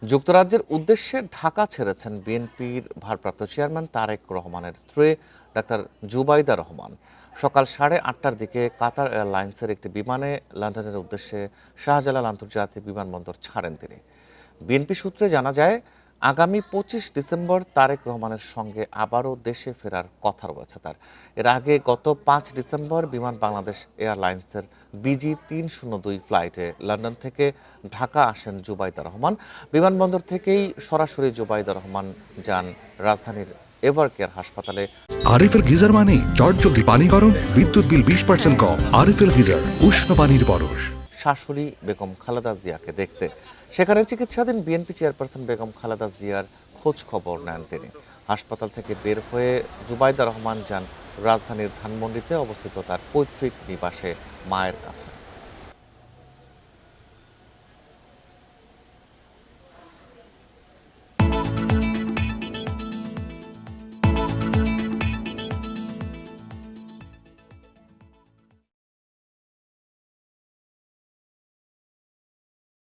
যুক্তরাজ্যের উদ্দেশ্যে ঢাকা ছেড়েছেন বিএনপির ভারপ্রাপ্ত চেয়ারম্যান তারেক রহমানের স্ত্রী ডাক্তার জুবাইদা রহমান। সকাল 8:30টার দিকে কাতার এয়ারলাইন্সের একটি বিমানে লন্ডনের উদ্দেশ্যে শাহজালাল আন্তর্জাতিক বিমানবন্দর ছাড়েন তিনি। বিএনপি সূত্রে জানা যায়, আগামী 25 ডিসেম্বর তারেক রহমানের সঙ্গে আবারও দেশে ফেরার কথা রয়েছে তার। এর আগে গত 5 ডিসেম্বর বিমান বাংলাদেশ এয়ারলাইন্সের BG302 ফ্লাইটে লন্ডন থেকে ঢাকা আসেন জুবাইদা রহমান। বিমানবন্দর থেকেই সরাসরি জুবাইদা রহমান যান রাজধানীর এভারকেয়ার হাসপাতালে। আরএফএল গিজার মানে চটজলদি পানি গরম, বিদ্যুৎ বিল 20% কম। আরএফএল গিজার, উষ্ণ পানির পরশ। শাশুড়ি বেগম খালেদা জিয়াকে দেখতে সেখানে চিকিৎসাধীন বিএনপি চেয়ারপারসন বেগম খালেদা জিয়ার খোঁজ খবর নেন তিনি। হাসপাতাল থেকে বের হয়ে জুবাইদা রহমান যান রাজধানীর ধানমন্ডিতে অবস্থিত তার পৈতৃক নিবাসে মায়ের কাছে।